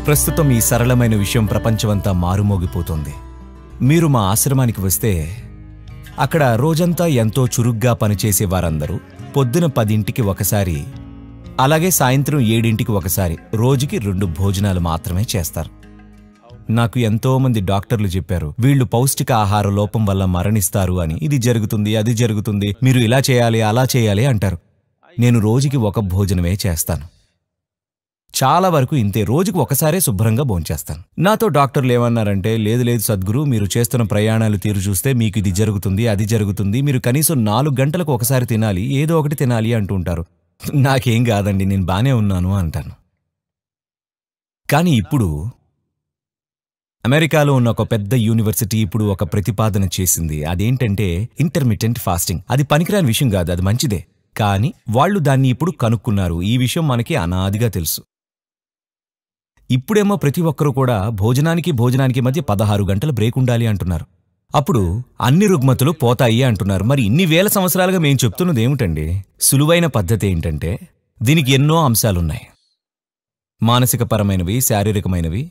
ప్రస్తుతం ఈ సరళమైన విషయం ప్రపంచమంతా మారుమోగిపోతుంది. మీరు మా ఆశ్రమానికి వస్తే అక్కడ రోజంతా ఎంతో చురుగ్గా పనిచేసే వారందరూ పొద్దున 10ంటికి ఒకసారి, అలాగే సాయంత్రం 7ంటికి ఒకసారి రోజుకి 2 భోజనాలు మాత్రమే చేస్తారు. నాకు ఎంతో మంది డాక్టర్లు చెప్పారు, వీళ్ళు పౌష్టిక ఆహార లోపం వల్ల మరణిస్తారు అని. ఇది జరుగుతుంది, అది జరుగుతుంది, మీరు ఇలా చేయాలి, అలా చేయాలి అంటారు. నేను రోజుకి 1 భోజనమే చేస్తాను. చాలా వరకు ఇంతే, రోజుకు ఒకసారే శుభ్రంగా భోంచేస్తాను. నాతో డాక్టర్లు ఏమన్నారంటే, లేదు లేదు సద్గురు, మీరు చేస్తున్న ప్రయాణాలు తీరు చూస్తే మీకు ఇది జరుగుతుంది, అది జరుగుతుంది, మీరు కనీసం 4 గంటలకు ఒకసారి తినాలి, ఏదో ఒకటి తినాలి అంటుంటారు. నాకేం కాదండి, నేను బానే ఉన్నాను అంటాను. కానీ ఇప్పుడు అమెరికాలో ఉన్న ఒక పెద్ద యూనివర్సిటీ ఇప్పుడు ఒక ప్రతిపాదన చేసింది. అదేంటంటే ఇంటర్మిటెంట్ ఫాస్టింగ్. అది పనికిరాని విషయం కాదు, అది మంచిదే. కానీ వాళ్ళు దాన్ని ఇప్పుడు కనుక్కున్నారు. ఈ విషయం మనకి అనాదిగా తెలుసు. ఇప్పుడేమో ప్రతి ఒక్కరూ కూడా భోజనానికి మధ్య 16 గంటల బ్రేక్ ఉండాలి అంటున్నారు. అప్పుడు అన్ని రుగ్మతులు పోతాయి అంటున్నారు. మరి ఇన్ని వేల సంవత్సరాలుగా మేము చెప్తున్నది ఏమిటండి? సులువైన పద్ధతి ఏంటంటే, దీనికి ఎన్నో అంశాలున్నాయి, మానసికపరమైనవి, శారీరకమైనవి.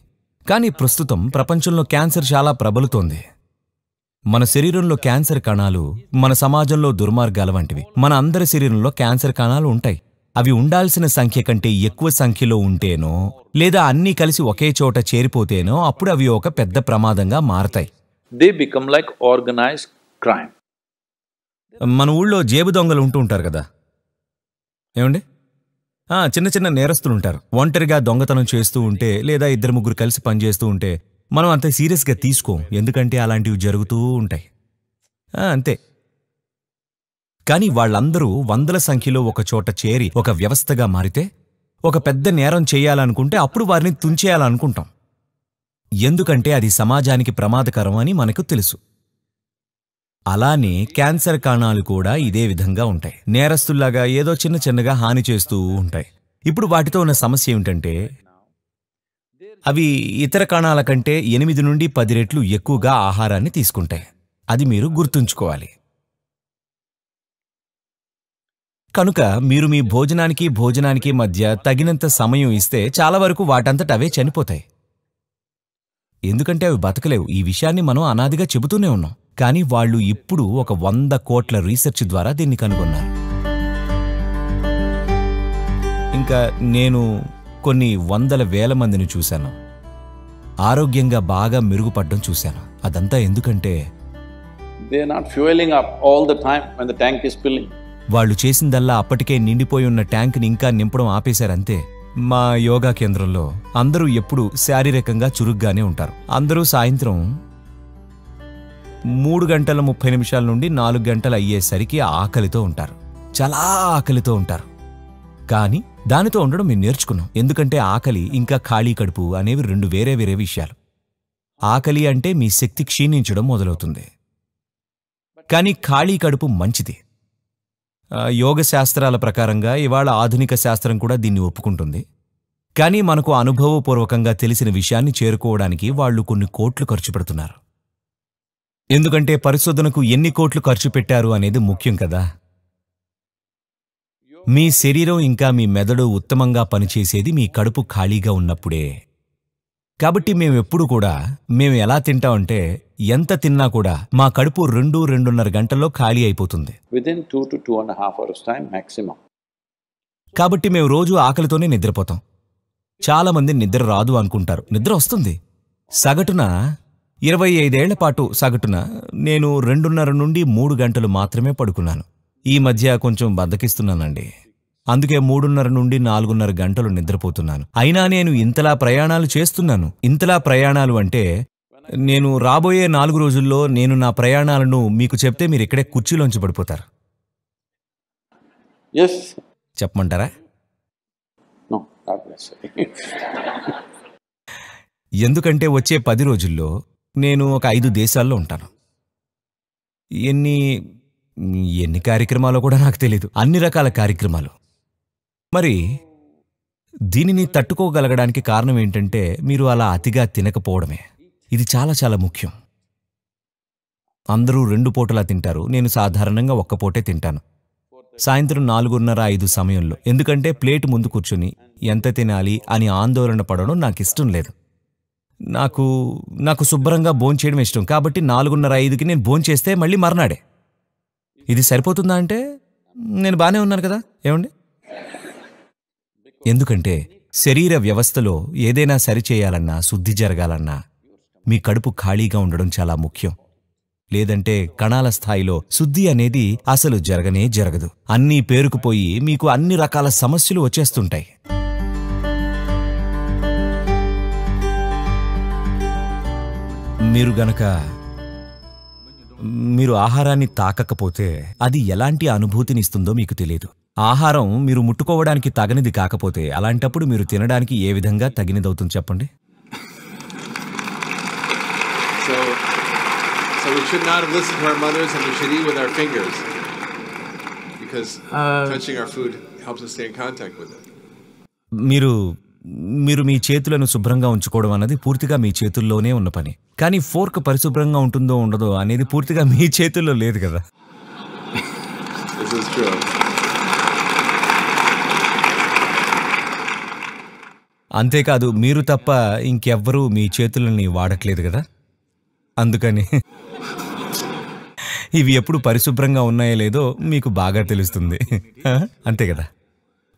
కానీ ప్రస్తుతం ప్రపంచంలో క్యాన్సర్ చాలా ప్రబలుతోంది. మన శరీరంలో క్యాన్సర్ కణాలు మన సమాజంలో దుర్మార్గాల వంటివి. మన అందరి శరీరంలో క్యాన్సర్ కణాలు ఉంటాయి. అవి ఉండాల్సిన సంఖ్య కంటే ఎక్కువ సంఖ్యలో ఉంటేనో, లేదా అన్నీ కలిసి ఒకే చోట చేరిపోతేనో అప్పుడు అవి ఒక పెద్ద ప్రమాదంగా మారతాయి. They become like organized crime. మన ఊళ్ళో జేబు దొంగలు ఉంటూ ఉంటారు కదా, ఏమండి? చిన్న చిన్న నేరస్తులు ఉంటారు. ఒంటరిగా దొంగతనం చేస్తూ ఉంటే, లేదా 2-3 కలిసి పనిచేస్తూ ఉంటే మనం అంత సీరియస్గా తీసుకోం, ఎందుకంటే అలాంటివి జరుగుతూ ఉంటాయి. అంతే. కానీ వాళ్ళందరూ వందల సంఖ్యలో ఒక చోట చేరి ఒక వ్యవస్థగా మారితే, ఒక పెద్ద నేరం చేయాలనుకుంటే అప్పుడు వారిని తుంచేయాలనుకుంటాం. ఎందుకంటే అది సమాజానికి ప్రమాదకరం అని మనకు తెలుసు. అలానే క్యాన్సర్ కణాలు కూడా ఇదే విధంగా ఉంటాయి. నేరస్తుల్లాగా ఏదో చిన్నగా హాని చేస్తూ ఉంటాయి. ఇప్పుడు వాటితో ఉన్న సమస్య ఏమిటంటే, అవి ఇతర కణాల కంటే 8 నుండి 10 రెట్లు ఎక్కువగా ఆహారాన్ని తీసుకుంటాయి. అది మీరు గుర్తుంచుకోవాలి. కనుక మీరు మీ భోజనానికి మధ్య తగినంత సమయం ఇస్తే చాలా వరకు వాటంతట అవే చనిపోతాయి. ఎందుకంటే అవి బతకలేవు. ఈ విషయాన్ని మనం అనాదిగా చెబుతూనే ఉన్నాం. కానీ వాళ్ళు ఇప్పుడు ఒక 100 కోట్ల రీసెర్చ్ ద్వారా దీన్ని కనుగొన్నారు. ఇంకా నేను కొన్ని వందల వేల మందిని చూశాను, ఆరోగ్యంగా బాగా మెరుగుపడడం చూశాను. అదంతా ఎందుకంటే They are not fueling up all the time when the tank is filling. వాళ్ళు చేసిందల్లా అప్పటికే నిండిపోయి ఉన్న ట్యాంక్ని ఇంకా నింపడం ఆపేశారంతే. మా యోగా కేంద్రంలో అందరూ ఎప్పుడూ శారీరకంగా చురుగ్గానే ఉంటారు. అందరూ సాయంత్రం 3 గంటల 30 నిమిషాల నుండి 4 గంటలు అయ్యేసరికి ఆకలితో ఉంటారు, చాలా ఆకలితో ఉంటారు. కానీ దానితో ఉండడం మేము నేర్చుకున్నాం. ఎందుకంటే ఆకలి ఇంకా ఖాళీ కడుపు అనేవి 2 వేరే విషయాలు. ఆకలి అంటే మీ శక్తి క్షీణించడం మొదలవుతుంది, కానీ ఖాళీ కడుపు మంచిది. యోగ శాస్త్రాల ప్రకారంగా ఇవాళ ఆధునిక శాస్త్రం కూడా దీన్ని ఒప్పుకుంటుంది. కానీ మనకు అనుభవపూర్వకంగా తెలిసిన విషయాన్ని చేరుకోవడానికి వాళ్ళు కొన్ని కోట్లు ఖర్చు పెడుతున్నారు. ఎందుకంటే పరిశోధనకు ఎన్ని కోట్లు ఖర్చు పెట్టారు అనేది ముఖ్యం కదా. మీ శరీరం ఇంకా మీ మెదడు ఉత్తమంగా పనిచేసేది మీ కడుపు ఖాళీగా ఉన్నప్పుడే. కాబట్టి మేమెప్పుడు కూడా మేము ఎలా తింటామంటే, ఎంత తిన్నా కూడా మా కడుపు 2-2.5 గంటల్లో ఖాళీ అయిపోతుంది. Within 2 to 2.5 hours time maximum. కాబట్టి మేము రోజు ఆకలితోనే నిద్రపోతాం. చాలా మంది నిద్ర రాదు అనుకుంటారు, నిద్ర వస్తుంది. సగటున 25 ఏళ్ల పాటు సగటున నేను 2.5 నుండి 3 గంటలు మాత్రమే పడుకున్నాను. ఈ మధ్య కొంచెం బద్ధకిస్తున్నానండి, అందుకే 3.5 నుండి 4.5 గంటలు నిద్రపోతున్నాను. అయినా నేను ఇంతలా ప్రయాణాలు చేస్తున్నాను. ఇంతలా ప్రయాణాలు అంటే, నేను రాబోయే 4 రోజుల్లో నేను నా ప్రయాణాలను మీకు చెప్తే మీరు ఇక్కడే కుర్చీలోంచి పడిపోతారు. Yes. చెప్పమంటారా? No, not necessary. ఎందుకంటే వచ్చే 10 రోజుల్లో నేను ఒక 5 దేశాల్లో ఉంటాను. ఎన్ని కార్యక్రమాలో కూడా నాకు తెలీదు, అన్ని రకాల కార్యక్రమాలు. మరి దీనిని తట్టుకోగలగడానికి కారణం ఏంటంటే, మీరు అలా అతిగా తినకపోవడమే. ఇది చాలా చాలా ముఖ్యం. అందరూ 2 పూటలా తింటారు, నేను సాధారణంగా 1 పూటే తింటాను. సాయంత్రం 4:30-5 సమయంలో. ఎందుకంటే ప్లేట్ ముందు కూర్చుని ఎంత తినాలి అని ఆందోళన పడడం నాకిష్టం లేదు. నాకు శుభ్రంగా భోంచేయడం ఇష్టం. కాబట్టి 4:30-5కి నేను భోంచేస్తే మళ్ళీ మర్నాడే. ఇది సరిపోతుందా అంటే నేను బానే ఉన్నాను కదా, ఏమండి? ఎందుకంటే శరీర వ్యవస్థలో ఏదైనా సరిచేయాలన్నా, శుద్ధి జరగాలన్నా మీ కడుపు ఖాళీగా ఉండడం చాలా ముఖ్యం. లేదంటే కణాల స్థాయిలో శుద్ధి అనేది అసలు జరగనే జరగదు. అన్నీ పేరుకుపోయి మీకు అన్ని రకాల సమస్యలు వచ్చేస్తుంటాయి. మీరు ఆహారాన్ని తాకకపోతే అది ఎలాంటి అనుభూతినిస్తుందో మీకు తెలియదు. ఆహారం మీరు ముట్టుకోవడానికి తగనిది కాకపోతే అలాంటప్పుడు మీరు తినడానికి ఏ విధంగా తగినదవుతుంది చెప్పండి? So we should not have listened to our mothers, and we should eat with our fingers, because touching our food helps us stay in contact with it. మీరు మీ చేతులను శుభ్రంగా ఉంచుకోవడం అన్నది పూర్తిగా మీ చేతుల్లోనే ఉన్న పని. కానీ ఫోర్క్ పరిశుభ్రంగా ఉంటుందో ఉండదో అనేది పూర్తిగా మీ చేతుల్లో లేదు కదా. This is true. అంతేకాదు మీరు తప్ప ఇంకెవ్వరూ మీ చేతులని వాడట్లేదు కదా. అందుకని ఇవి ఎప్పుడు పరిశుభ్రంగా ఉన్నాయో లేదో మీకు బాగా తెలుస్తుంది. అంతే కదా.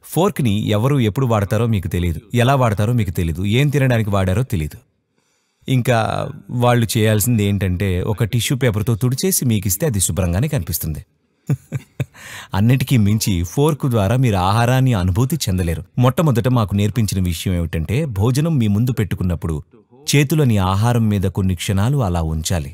ఫోర్క్ని ఎవరు ఎప్పుడు వాడతారో మీకు తెలియదు, ఎలా వాడతారో మీకు తెలీదు, ఏం తినడానికి వాడారో తెలీదు. ఇంకా వాళ్ళు చేయాల్సింది ఏంటంటే ఒక టిష్యూ పేపర్తో తుడిచేసి మీకిస్తే అది శుభ్రంగానే కనిపిస్తుంది. అన్నిటికీ మించి ఫోర్క్ ద్వారా మీరు ఆహారాన్ని అనుభూతి చెందలేరు. మొట్టమొదట మాకు నేర్పించిన విషయం ఏమిటంటే భోజనం మీ ముందు పెట్టుకున్నప్పుడు చేతులని ఆహారం మీద కొన్ని క్షణాలు అలా ఉంచాలి.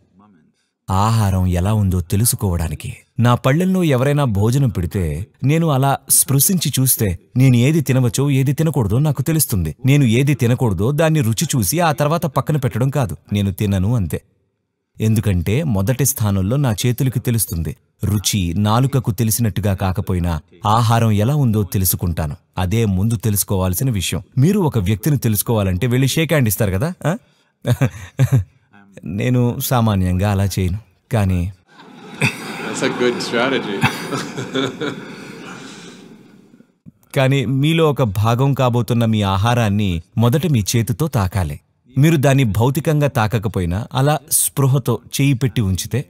ఆహారం ఎలా ఉందో తెలుసుకోవడానికి. నా పళ్ళెల్లో ఎవరైనా భోజనం పెడితే నేను అలా స్పృశించి చూస్తే నేను ఏది తినవచ్చో ఏది తినకూడదో నాకు తెలుస్తుంది. నేను ఏది తినకూడదో దాన్ని రుచి చూసి ఆ తర్వాత పక్కన పెట్టడం కాదు, నేను తినను అంతే. ఎందుకంటే మొదటి స్థానంలో నా చేతులకి తెలుస్తుంది. రుచి నాలుకకు తెలిసినట్టుగా కాకపోయినా ఆహారం ఎలా ఉందో తెలుసుకుంటాను. అదే ముందు తెలుసుకోవాల్సిన విషయం. మీరు ఒక వ్యక్తిని తెలుసుకోవాలంటే వెళ్ళి షేక్ హ్యాండ్ ఇస్తారు కదా. నేను సామాన్యంగా అలా చేయను, కానీ మీలో ఒక భాగం కాబోతున్న మీ ఆహారాన్ని మొదట మీ చేతితో తాకాలి. మీరు దాన్ని భౌతికంగా తాకకపోయినా అలా స్పృహతో చేయి పెట్టి ఉంచితే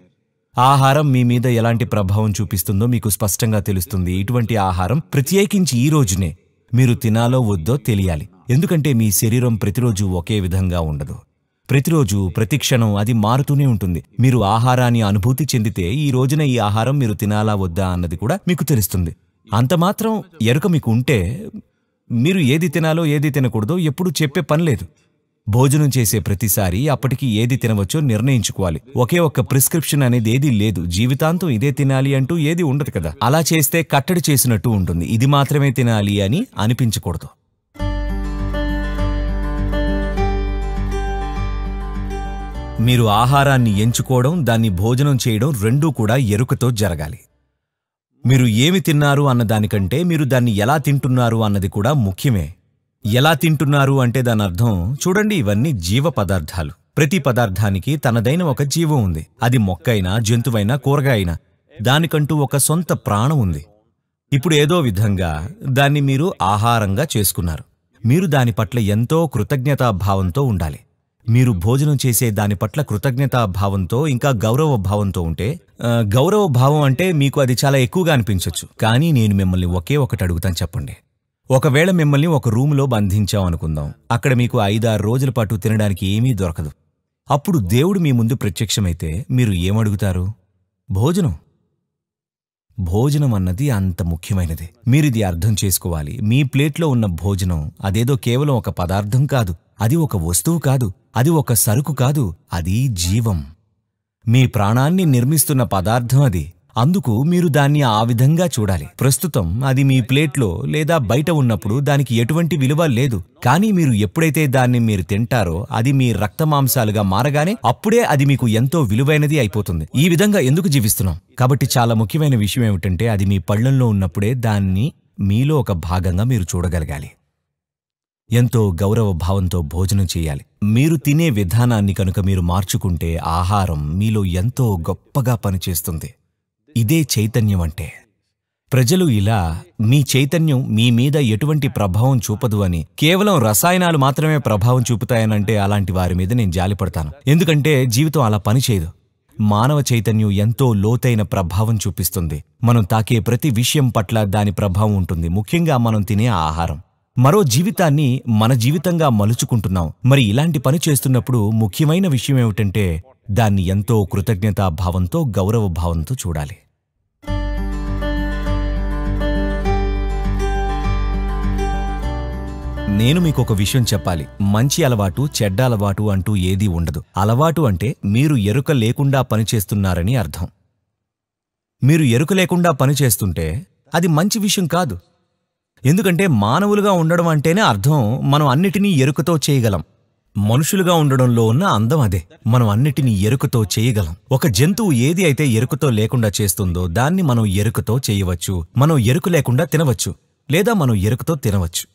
ఆహారం మీ మీద ఎలాంటి ప్రభావం చూపిస్తుందో మీకు స్పష్టంగా తెలుస్తుంది. ఇటువంటి ఆహారం ప్రత్యేకించి ఈ రోజునే మీరు తినాలో వద్దో తెలియాలి. ఎందుకంటే మీ శరీరం ప్రతిరోజు ఒకే విధంగా ఉండదు. ప్రతిరోజు ప్రతిక్షణం అది మారుతూనే ఉంటుంది. మీరు ఆహారాన్ని అనుభూతి చెందితే ఈ రోజున ఈ ఆహారం మీరు తినాలా వద్దా అన్నది కూడా మీకు తెలుస్తుంది. అంతమాత్రం ఎరుక మీకు ఉంటే మీరు ఏది తినాలో ఏది తినకూడదో ఎప్పుడు చెప్పే పనిలేదు. భోజనం చేసే ప్రతిసారి అప్పటికి ఏది తినవచ్చో నిర్ణయించుకోవాలి. ఒకే ఒక్క ప్రిస్క్రిప్షన్ అనేది ఏదీ లేదు. జీవితాంతం ఇదే తినాలి అంటూ ఏది ఉండదు కదా. అలా చేస్తే కట్టడి చేసినట్టు ఉంటుంది. ఇది మాత్రమే తినాలి అని అనిపించకూడదు. మీరు ఆహారాన్ని ఎంచుకోవడం, దాన్ని భోజనం చేయడం రెండూ కూడా ఎరుకతో జరగాలి. మీరు ఏమి తిన్నారు అన్నదానికంటే మీరు దాన్ని ఎలా తింటున్నారు అన్నది కూడా ముఖ్యమే. ఎలా తింటున్నారు అంటే దాని అర్థం చూడండి, ఇవన్నీ జీవ పదార్థాలు. ప్రతి పదార్థానికి తనదైన ఒక జీవం ఉంది. అది మొక్కైనా, జంతువైనా, కూరగాయైనా దానికంటూ ఒక సొంత ప్రాణం ఉంది. ఇప్పుడు ఏదో విధంగా దాన్ని మీరు ఆహారంగా చేసుకున్నారు. మీరు దాని పట్ల ఎంతో కృతజ్ఞతాభావంతో ఉండాలి. మీరు భోజనం చేసే దాని పట్ల కృతజ్ఞతాభావంతో ఇంకా గౌరవ భావంతో ఉంటే, గౌరవ భావం అంటే మీకు అది చాలా ఎక్కువగా అనిపించవచ్చు. కానీ నేను మిమ్మల్ని ఒకే ఒకటి అడుగుతాను, చెప్పండి. ఒకవేళ మిమ్మల్ని ఒక రూములో బంధించాం అనుకుందాం. అక్కడ మీకు 5-6 రోజుల పాటు తినడానికి ఏమీ దొరకదు. అప్పుడు దేవుడు మీ ముందు ప్రత్యక్షమైతే మీరు ఏమడుగుతారు? భోజనం. భోజనం అన్నది అంత ముఖ్యమైనది. మీరిది అర్థం చేసుకోవాలి. మీ ప్లేట్లో ఉన్న భోజనం అదేదో కేవలం ఒక పదార్థం కాదు, అది ఒక వస్తువు కాదు, అది ఒక సరుకు కాదు, అది జీవం. మీ ప్రాణాన్ని నిర్మిస్తున్న పదార్థం అది. అందుకు మీరు దాన్ని ఆ విధంగా చూడాలి. ప్రస్తుతం అది మీ ప్లేట్లో లేదా బయట ఉన్నప్పుడు దానికి ఎటువంటి విలువ లేదు. కానీ మీరు ఎప్పుడైతే దాన్ని మీరు తింటారో అది మీ రక్తమాంసాలుగా మారగానే అప్పుడే అది మీకు ఎంతో విలువైనది అయిపోతుంది. ఈ విధంగా ఎందుకు జీవిస్తున్నాం? కాబట్టి చాలా ముఖ్యమైన విషయం ఏమిటంటే అది మీ పళ్ళల్లో ఉన్నప్పుడే దాన్ని మీలో ఒక భాగంగా మీరు చూడగలగాలి. ఎంతో గౌరవ భావంతో భోజనం చేయాలి. మీరు తినే విధానాన్ని కనుక మీరు మార్చుకుంటే ఆహారం మీలో ఎంతో గొప్పగా పనిచేస్తుంది. ఇదే చైతన్యం అంటే. ప్రజలు ఇలా మీ చైతన్యం మీ మీద ఎటువంటి ప్రభావం చూపదు అని, కేవలం రసాయనాలు మాత్రమే ప్రభావం చూపుతాయనంటే అలాంటి వారి మీద నేను జాలిపడతాను. ఎందుకంటే జీవితం అలా పనిచేయదు. మానవ చైతన్యం ఎంతో లోతైన ప్రభావం చూపిస్తుంది. మనం తాకే ప్రతి విషయం పట్ల దాని ప్రభావం ఉంటుంది, ముఖ్యంగా మనం తినే ఆహారం. మరో జీవితాన్ని మన జీవితంగా మలుచుకుంటున్నాం. మరి ఇలాంటి పని చేస్తున్నప్పుడు ముఖ్యమైన విషయం ఏమిటంటే దాన్ని ఎంతో కృతజ్ఞతాభావంతో, గౌరవ భావంతో చూడాలి. నేను మీకు ఒక విషయం చెప్పాలి. మంచి అలవాటు, చెడ్డ అలవాటు అంటూ ఏదీ ఉండదు. అలవాటు అంటే మీరు ఎరుక లేకుండా పనిచేస్తున్నారని అర్థం. మీరు ఎరుక లేకుండా పనిచేస్తుంటే అది మంచి విషయం కాదు. ఎందుకంటే మానవులుగా ఉండడం అంటేనే అర్థం మనం అన్నిటినీ ఎరుకతో చేయగలం. మనుషులుగా ఉండడంలో ఉన్న అందం అదే. మనం అన్నిటినీ ఎరుకతో చేయగలం. ఒక జంతువు ఏది అయితే ఎరుకతో లేకుండా చేస్తుందో దాన్ని మనం ఎరుకతో చేయవచ్చు. మనం ఎరుక లేకుండా తినవచ్చు, లేదా మనం ఎరుకతో తినవచ్చు.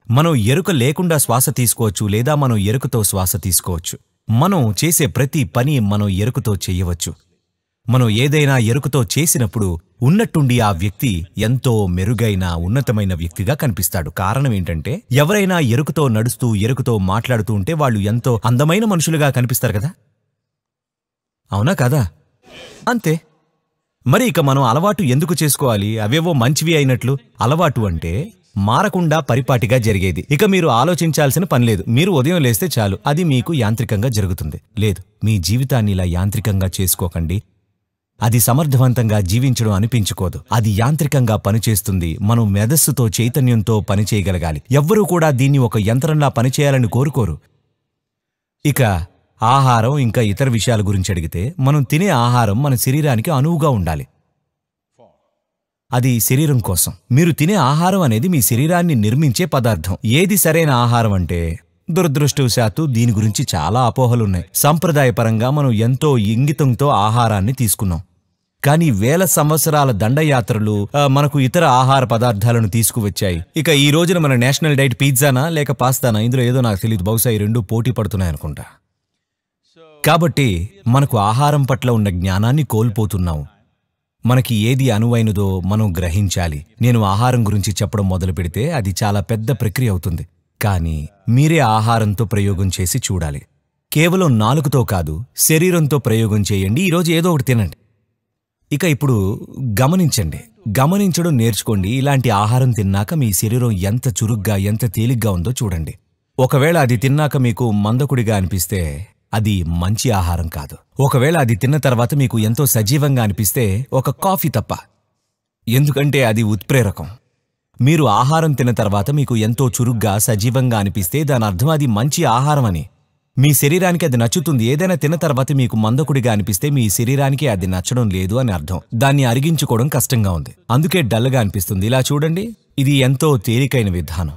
మనం ఎరుక లేకుండా శ్వాస తీసుకోవచ్చు, లేదా మనం ఎరుకతో శ్వాస తీసుకోవచ్చు. మనం చేసే ప్రతి పని మనం ఎరుకతో చేయవచ్చు. మనం ఏదైనా ఎరుకతో చేసినప్పుడు ఉన్నట్టుండి ఆ వ్యక్తి ఎంతో మెరుగైన, ఉన్నతమైన వ్యక్తిగా కనిపిస్తాడు. కారణం ఏంటంటే ఎవరైనా ఎరుకతో నడుస్తూ, ఎరుకతో మాట్లాడుతూ ఉంటే వాళ్ళు ఎంతో అందమైన మనుషులుగా కనిపిస్తారు కదా, అవునా కదా? అంతే. మరి ఇక మనం అలవాటు ఎందుకు చేసుకోవాలి? అవేవో మంచివి అయినట్లు. అలవాటు అంటే మారకుండా పరిపాటిగా జరిగేది. ఇక మీరు ఆలోచించాల్సిన పనిలేదు. మీరు ఉదయం లేస్తే చాలు, అది మీకు యాంత్రికంగా జరుగుతుంది. లేదు, మీ జీవితాన్ని ఇలా యాంత్రికంగా చేసుకోకండి. అది సమర్థవంతంగా జీవించడం అనిపించుకోదు. అది యాంత్రికంగా పనిచేస్తుంది. మనం మేధస్సుతో, చైతన్యంతో పనిచేయగలగాలి. ఎవ్వరూ కూడా దీన్ని ఒక యంత్రంలా పనిచేయాలని కోరుకోరు. ఇక ఆహారం ఇంకా ఇతర విషయాల గురించి అడిగితే, మనం తినే ఆహారం మన శరీరానికి అనువుగా ఉండాలి. అది శరీరం కోసం. మీరు తినే ఆహారం అనేది మీ శరీరాన్ని నిర్మించే పదార్థం. ఏది సరైన ఆహారం అంటే, దురదృష్టవశాత్తు దీని గురించి చాలా అపోహలున్నాయి. సంప్రదాయపరంగా మనం ఎంతో ఇంగితంతో ఆహారాన్ని తీసుకున్నాం. కానీ వేల సంవత్సరాల దండయాత్రలు మనకు ఇతర ఆహార పదార్థాలను తీసుకువచ్చాయి. ఇక ఈ రోజున మన నేషనల్ డైట్ పిజ్జానా లేక పాస్తానా, ఇందులో ఏదో నాకు తెలియదు. బహుశా ఈ రెండు పోటీ పడుతున్నాయనుకుంటా. కాబట్టి మనకు ఆహారం పట్ల ఉన్న జ్ఞానాన్ని కోల్పోతున్నాం. మనకి ఏది అనువైనదో మనం గ్రహించాలి. నేను ఆహారం గురించి చెప్పడం మొదలు పెడితే అది చాలా పెద్ద ప్రక్రియ అవుతుంది. కానీ మీరే ఆహారంతో ప్రయోగం చేసి చూడాలి. కేవలం నాలుకతో కాదు, శరీరంతో ప్రయోగం చేయండి. ఈరోజు ఏదో ఒకటి తినండి. ఇక ఇప్పుడు గమనించండి, గమనించడం నేర్చుకోండి. ఇలాంటి ఆహారం తిన్నాక మీ శరీరం ఎంత చురుగ్గా, ఎంత తేలిగ్గా ఉందో చూడండి. ఒకవేళ అది తిన్నాక మీకు మందకుడిగా అనిపిస్తే అది మంచి ఆహారం కాదు. ఒకవేళ అది తిన్న తర్వాత మీకు ఎంతో సజీవంగా అనిపిస్తే ఒక కాఫీ తప్ప. ఎందుకంటే అది ఉత్ప్రేరకం. మీరు ఆహారం తిన్న తర్వాత మీకు ఎంతో చురుగ్గా, సజీవంగా అనిపిస్తే దాని అర్థం అది మంచి ఆహారం అని. మీ శరీరానికి అది నచ్చుతుంది. ఏదైనా తిన్న తర్వాత మీకు మందకుడిగా అనిపిస్తే మీ శరీరానికి అది నచ్చడం లేదు అని అర్థం. దాన్ని అరిగించుకోవడం కష్టంగా ఉంది, అందుకే డల్గా అనిపిస్తుంది. ఇలా చూడండి, ఇది ఎంతో తేలికైన విధానం.